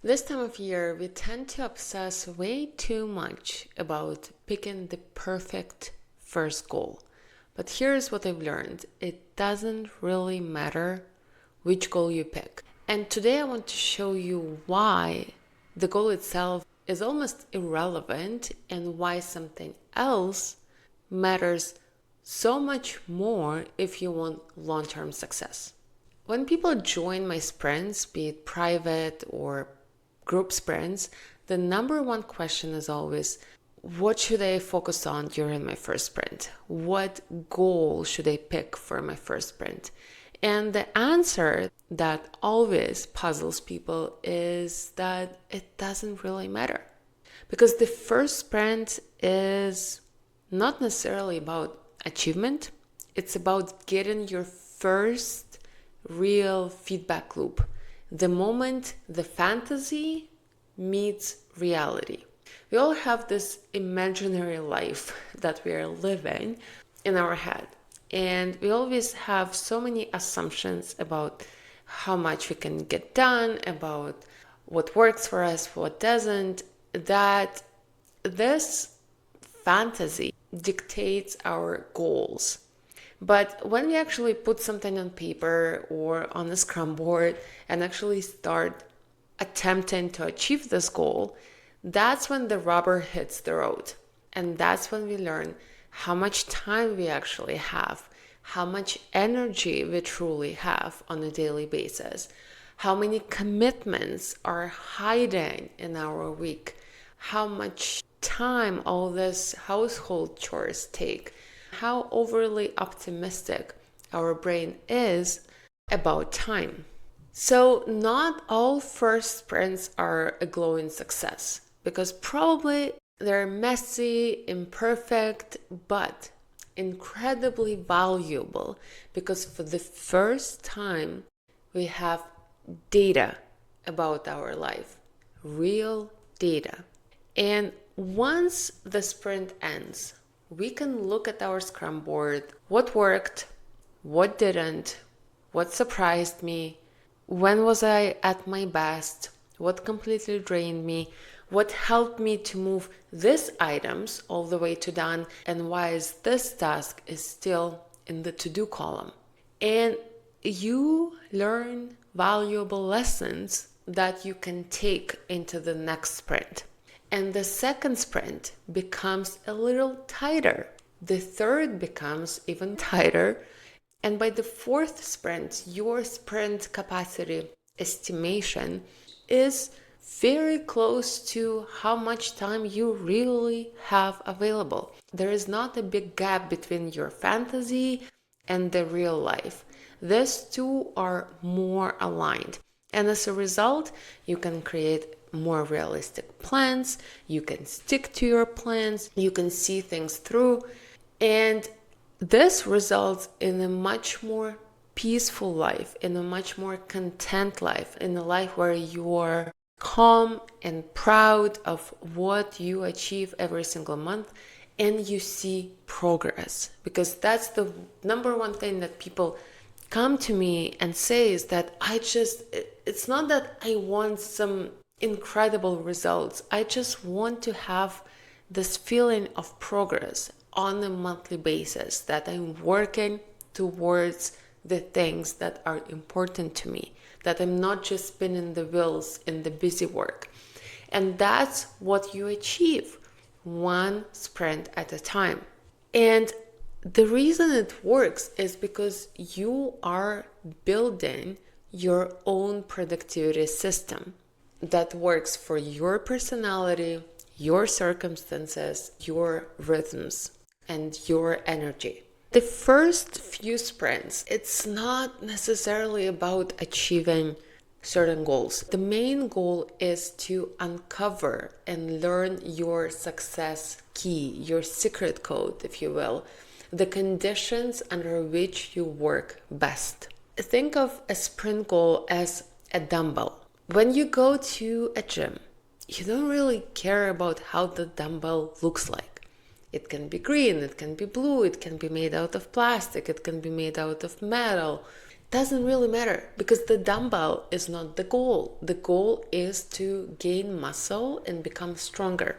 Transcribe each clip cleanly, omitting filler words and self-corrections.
This time of year, we tend to obsess way too much about picking the perfect first goal. But here's what I've learned: it doesn't really matter which goal you pick. And today I want to show you why the goal itself is almost irrelevant and why something else matters so much more if you want long term success. When people join my sprints, be it private or group sprints, the number one question is always, what should I focus on during my first sprint? What goal should I pick for my first sprint? And the answer that always puzzles people is that it doesn't really matter. Because the first sprint is not necessarily about achievement, it's about getting your first real feedback loop. The moment the fantasy meets reality. We all have this imaginary life that we are living in our head. And we always have so many assumptions about how much we can get done, about what works for us, what doesn't, that this fantasy dictates our goals. But when we actually put something on paper or on a scrum board and actually start attempting to achieve this goal, that's when the rubber hits the road. And that's when we learn how much time we actually have, how much energy we truly have on a daily basis, how many commitments are hiding in our week, how much time all these household chores take, how overly optimistic our brain is about time. So not all first sprints are a glowing success, because probably they're messy, imperfect, but incredibly valuable, because for the first time we have data about our life, real data. And once the sprint ends, we can look at our scrum board, what worked, what didn't, what surprised me, when was I at my best, what completely drained me, what helped me to move these items all the way to done, and why is this task is still in the to-do column. And you learn valuable lessons that you can take into the next sprint. And the second sprint becomes a little tighter. The third becomes even tighter. And by the fourth sprint, your sprint capacity estimation is very close to how much time you really have available. There is not a big gap between your fantasy and the real life. These two are more aligned. And as a result, you can create more realistic plans, you can stick to your plans, you can see things through, and this results in a much more peaceful life, in a much more content life, in a life where you're calm and proud of what you achieve every single month, and you see progress. Because that's the number one thing that people come to me and say, is that it's not that I want some incredible results. I just want to have this feeling of progress on a monthly basis, that I'm working towards the things that are important to me, that I'm not just spinning the wheels in the busy work. And that's what you achieve, one sprint at a time. And the reason it works is because you are building your own productivity system that works for your personality, your circumstances, your rhythms, and your energy. The first few sprints, it's not necessarily about achieving certain goals. The main goal is to uncover and learn your success key, your secret code, if you will, the conditions under which you work best. Think of a sprint goal as a dumbbell. When you go to a gym, you don't really care about how the dumbbell looks like. It can be green, it can be blue, it can be made out of plastic, it can be made out of metal. doesn't really matter because the dumbbell is not the goal. The goal is to gain muscle and become stronger.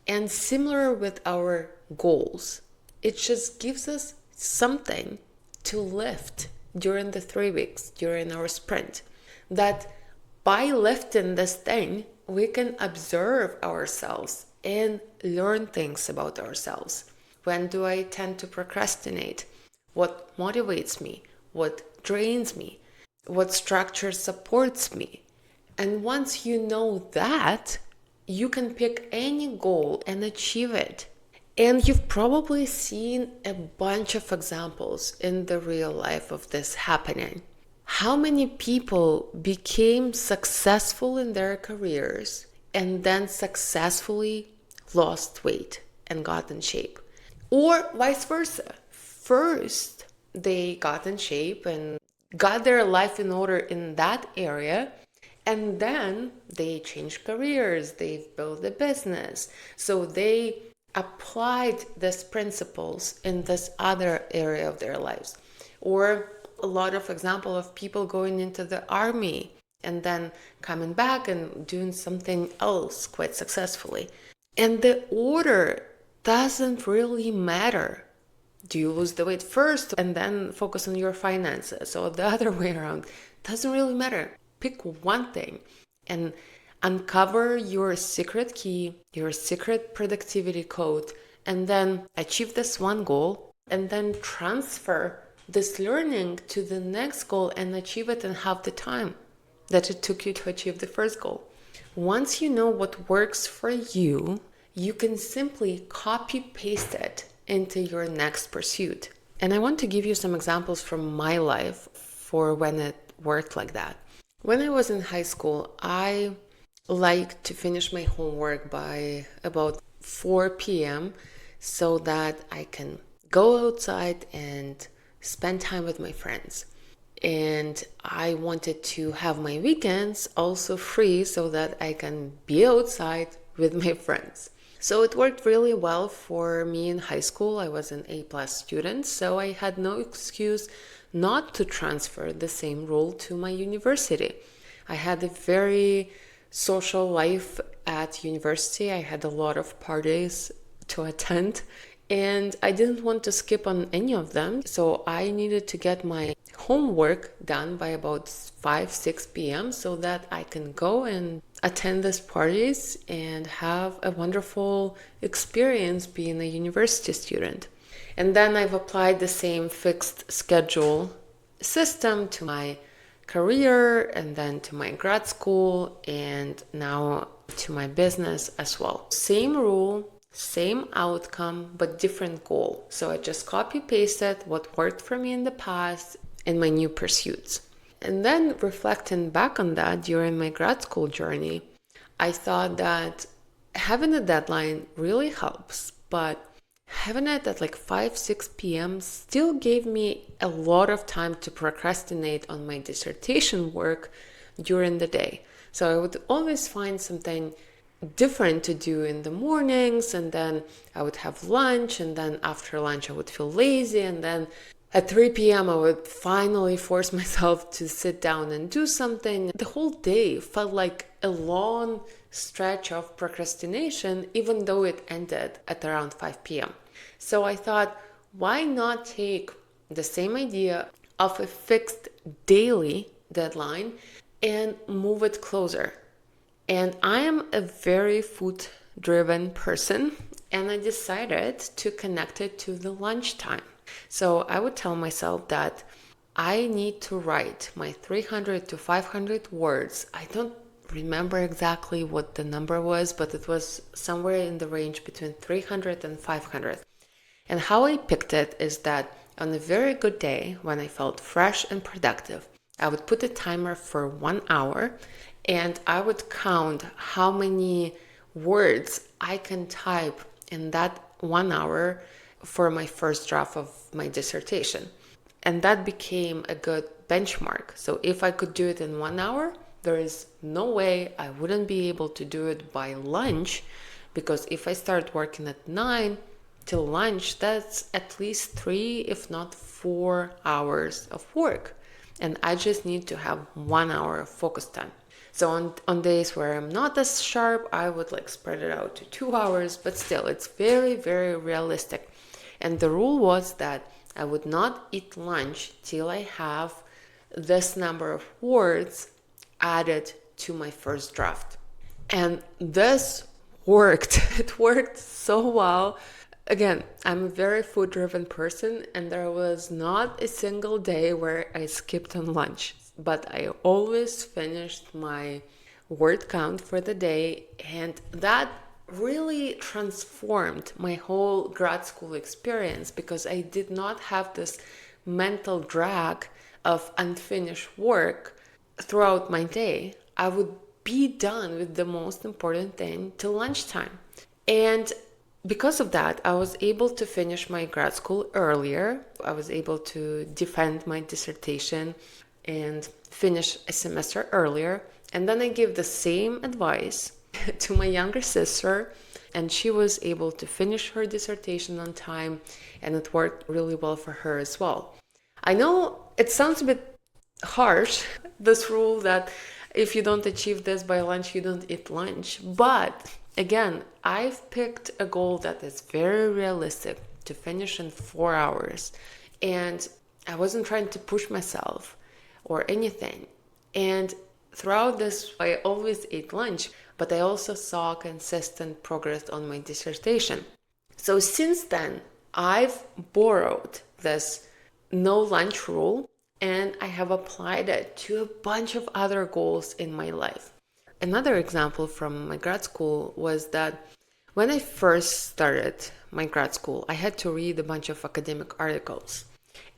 And similar with our goals, it just gives us something to lift during the 3 weeks, during our sprint. That by lifting this thing, we can observe ourselves and learn things about ourselves. When do I tend to procrastinate? What motivates me? What drains me? What structure supports me? And once you know that, you can pick any goal and achieve it. And you've probably seen a bunch of examples in the real life of this happening. How many people became successful in their careers and then successfully lost weight and got in shape? Or vice versa. First, they got in shape and got their life in order in that area, and then they changed careers, they've built a business. So they applied these principles in this other area of their lives. Or a lot of example of people going into the army and then coming back and doing something else quite successfully. And the order doesn't really matter. Do you lose the weight first and then focus on your finances, or the other way around? Doesn't really matter. Pick one thing and uncover your secret key, your secret productivity code, and then achieve this one goal, and then transfer this learning to the next goal and achieve it in half the time that it took you to achieve the first goal. Once you know what works for you, you can simply copy paste it into your next pursuit. And I want to give you some examples from my life for when it worked like that. When I was in high school, I liked to finish my homework by about 4 p.m. so that I can go outside and spend time with my friends. And I wanted to have my weekends also free so that I can be outside with my friends. So it worked really well for me in high school. I was an A+ student, so I had no excuse not to transfer the same rule to my university. I had a very social life at university. I had a lot of parties to attend, and I didn't want to skip on any of them. So I needed to get my homework done by about 5-6 p.m. so that I can go and attend these parties and have a wonderful experience being a university student. And then I've applied the same fixed schedule system to my career and then to my grad school and now to my business as well. Same rule, same outcome, but different goal. So I just copy pasted what worked for me in the past in my new pursuits. And then reflecting back on that during my grad school journey, I thought that having a deadline really helps, but having it at like 5-6 p.m. still gave me a lot of time to procrastinate on my dissertation work during the day. So I would always find something different to do in the mornings, and then I would have lunch, and then after lunch I would feel lazy, and then at 3 p.m. I would finally force myself to sit down and do something. The whole day felt like a long stretch of procrastination, even though it ended at around 5 p.m. So I thought, why not take the same idea of a fixed daily deadline and move it closer? And I am a very food-driven person, and I decided to connect it to the lunchtime. So I would tell myself that I need to write my 300 to 500 words. I don't remember exactly what the number was, but it was somewhere in the range between 300 and 500. And how I picked it is that on a very good day, when I felt fresh and productive, I would put a timer for 1 hour and I would count how many words I can type in that 1 hour for my first draft of my dissertation. And that became a good benchmark. So if I could do it in 1 hour, there is no way I wouldn't be able to do it by lunch, because if I start working at 9 till lunch, that's at least 3, if not 4 hours of work. and I just need to have 1 hour of focus time. So on days where I'm not as sharp, I would like spread it out to 2 hours, but still it's very, very realistic. And the rule was that I would not eat lunch till I have this number of words added to my first draft. And this worked. It worked so well. Again, I'm a very food driven person, and there was not a single day where I skipped on lunch, but I always finished my word count for the day, and that really transformed my whole grad school experience because I did not have this mental drag of unfinished work throughout my day. I would be done with the most important thing till lunchtime. And because of that, I was able to finish my grad school earlier. I was able to defend my dissertation and finish a semester earlier. And then I gave the same advice to my younger sister, and she was able to finish her dissertation on time, and it worked really well for her as well. I know it sounds a bit harsh, this rule that if you don't achieve this by lunch, you don't eat lunch. But again, I've picked a goal that is very realistic to finish in 4 hours. And I wasn't trying to push myself or anything. And throughout this, I always ate lunch, but I also saw consistent progress on my dissertation. So since then, I've borrowed this no lunch rule, and I have applied it to a bunch of other goals in my life. Another example from my grad school was that when I first started my grad school, I had to read a bunch of academic articles.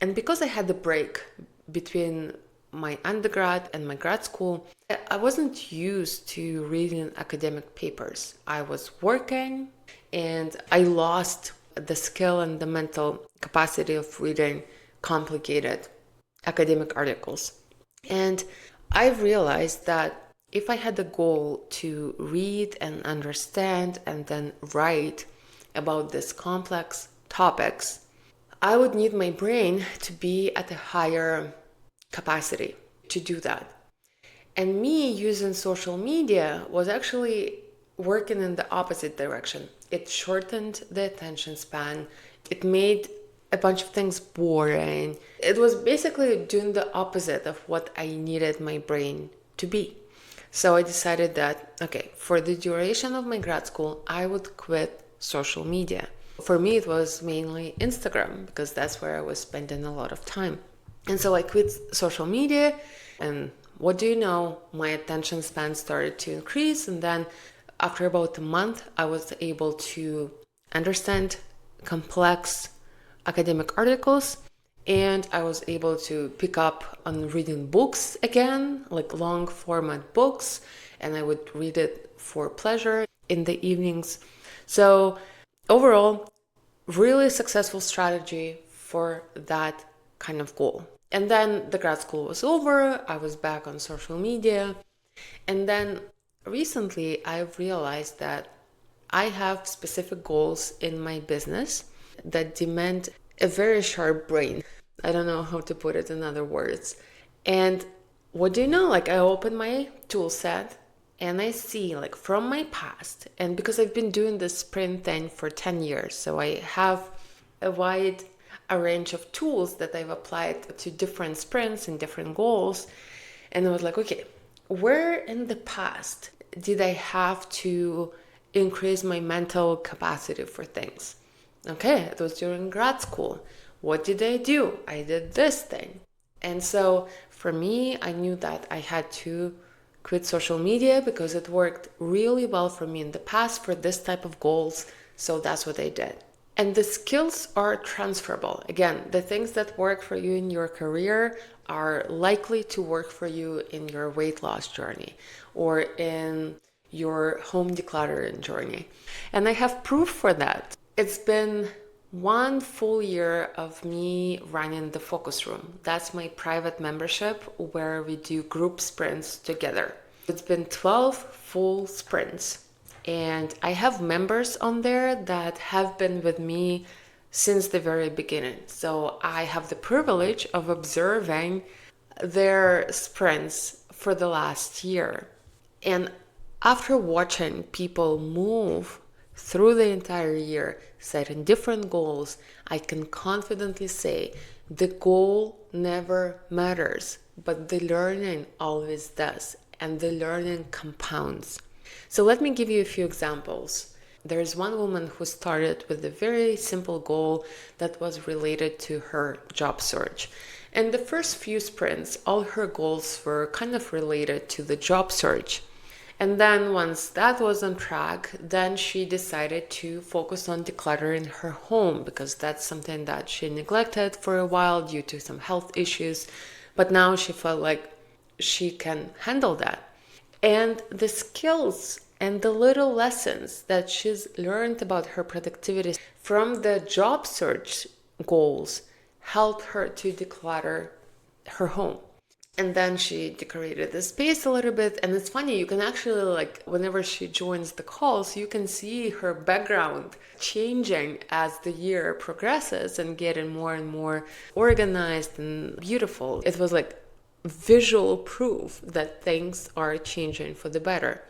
And because I had a break between my undergrad and my grad school, I wasn't used to reading academic papers. I was working, and I lost the skill and the mental capacity of reading complicated academic articles. And I've realized that if I had a goal to read and understand and then write about these complex topics, I would need my brain to be at a higher capacity to do that. And me using social media was actually working in the opposite direction. It shortened the attention span. It made a bunch of things boring. It was basically doing the opposite of what I needed my brain to be. So I decided that, okay, for the duration of my grad school, I would quit social media. For me, it was mainly Instagram because that's where I was spending a lot of time. And so I quit social media, and what do you know, my attention span started to increase. And then after about a month, I was able to understand complex academic articles, and I was able to pick up on reading books again, like long format books, and I would read it for pleasure in the evenings. So overall, really successful strategy for that kind of goal. And then the grad school was over, I was back on social media, and then recently I've realized that I have specific goals in my business that demand a very sharp brain. I don't know how to put it in other words. And what do you know? Like, I open my tool set and I see, like, from my past, and because I've been doing this sprint thing for 10 years, so I have a wide range of tools that I've applied to different sprints and different goals. And I was like, okay, where in the past did I have to increase my mental capacity for things? Okay, it was during grad school. What did I do? I did this thing. And so for me, I knew that I had to quit social media because it worked really well for me in the past for this type of goals. So that's what I did. And the skills are transferable. Again, the things that work for you in your career are likely to work for you in your weight loss journey or in your home decluttering journey. And I have proof for that. It's been 1 full year of me running the focus room. That's my private membership where we do group sprints together. It's been 12 full sprints. And I have members on there that have been with me since the very beginning. So I have the privilege of observing their sprints for the last year. And after watching people move through the entire year, setting different goals, I can confidently say the goal never matters, but the learning always does, and the learning compounds. So let me give you a few examples. There's one woman who started with a very simple goal that was related to her job search. And the first few sprints, all her goals were kind of related to the job search. And then once that was on track, then she decided to focus on decluttering her home, because that's something that she neglected for a while due to some health issues. But now she felt like she can handle that. And the skills and the little lessons that she's learned about her productivity from the job search goals helped her to declutter her home. And then she decorated the space a little bit. And it's funny, you can actually, like, whenever she joins the calls, you can see her background changing as the year progresses and getting more and more organized and beautiful. It was like visual proof that things are changing for the better.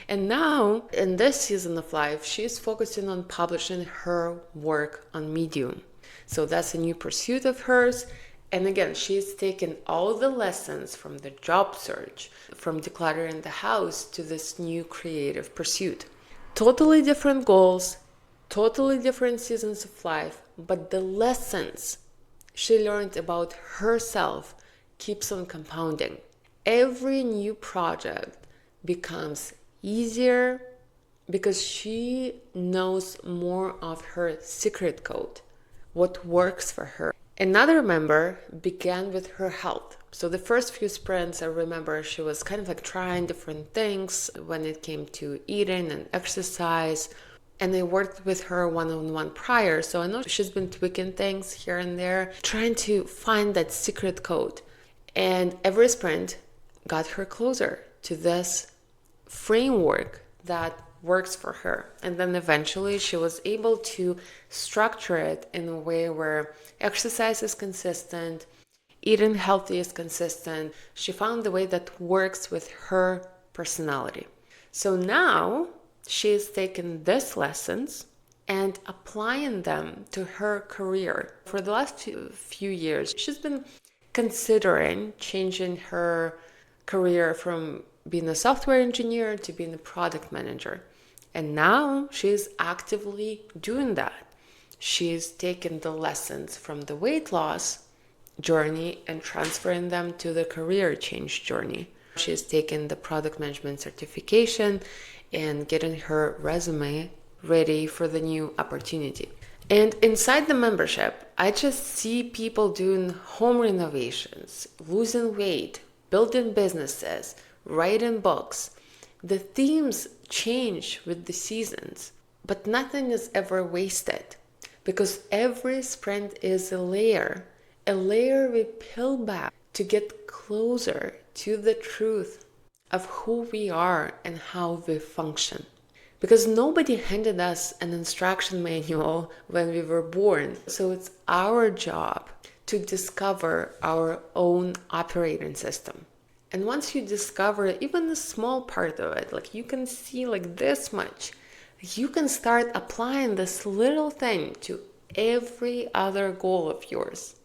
And now, in this season of life, she's focusing on publishing her work on Medium. So that's a new pursuit of hers. And again, she's taken all the lessons from the job search, from decluttering the house, to this new creative pursuit. Totally different goals, totally different seasons of life, but the lessons she learned about herself keeps on compounding. Every new project becomes easier because she knows more of her secret code, what works for her. Another member began with her health. So the first few sprints, I remember she was kind of like trying different things when it came to eating and exercise. And I worked with her one-on-one prior, so I know she's been tweaking things here and there, trying to find that secret code. And every sprint got her closer to this framework that works for her. And then eventually she was able to structure it in a way where exercise is consistent, eating healthy is consistent. She found the way that works with her personality. So now she's taken these lessons and applying them to her career. For the last few years, she's been considering changing her career from being a software engineer to being a product manager. And now she's actively doing that. She's taken the lessons from the weight loss journey and transferring them to the career change journey. She's taken the product management certification and getting her resume ready for the new opportunity. And inside the membership, I just see people doing home renovations, losing weight, building businesses, writing books. The themes change with the seasons, but nothing is ever wasted, because every sprint is a layer we peel back to get closer to the truth of who we are and how we function. Because nobody handed us an instruction manual when we were born, so it's our job to discover our own operating system. And once you discover even a small part of it, like you can see like this much, you can start applying this little thing to every other goal of yours.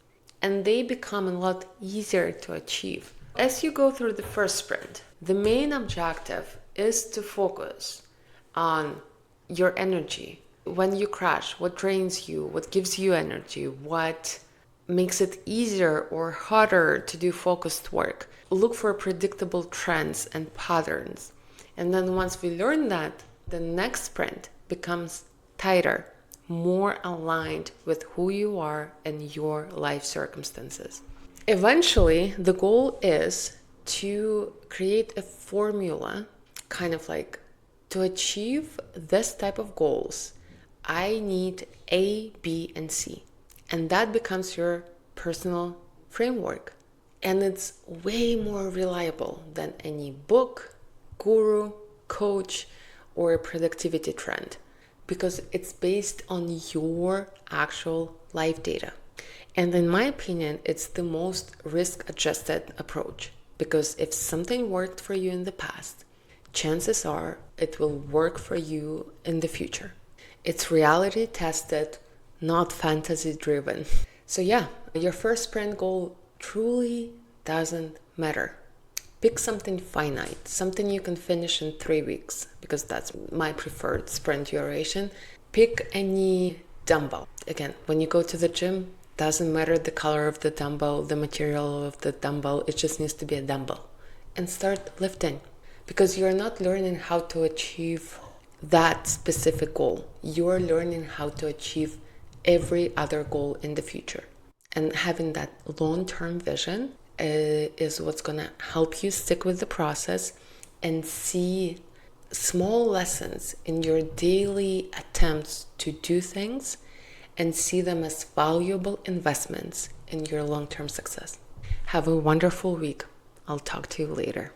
And they become a lot easier to achieve. As you go through the first sprint, the main objective is to focus on your energy. When you crash, what drains you, what gives you energy, what makes it easier or harder to do focused work. Look for predictable trends and patterns. And then once we learn that, the next sprint becomes tighter, more aligned with who you are and your life circumstances. Eventually, the goal is to create a formula, kind of like to achieve this type of goals, I need A, B, and C. And that becomes your personal framework. And it's way more reliable than any book, guru, coach, or productivity trend, because it's based on your actual life data. And in my opinion, it's the most risk-adjusted approach, because if something worked for you in the past, chances are it will work for you in the future. It's reality tested, not fantasy driven. So yeah, your first sprint goal truly doesn't matter. Pick something finite, something you can finish in 3 weeks, because that's my preferred sprint duration. Pick any dumbbell. Again, when you go to the gym, doesn't matter the color of the dumbbell, the material of the dumbbell, it just needs to be a dumbbell. And start lifting, because you're not learning how to achieve that specific goal. You're learning how to achieve every other goal in the future. And having that long-term vision is what's going to help you stick with the process and see small lessons in your daily attempts to do things and see them as valuable investments in your long-term success. Have a wonderful week. I'll talk to you later.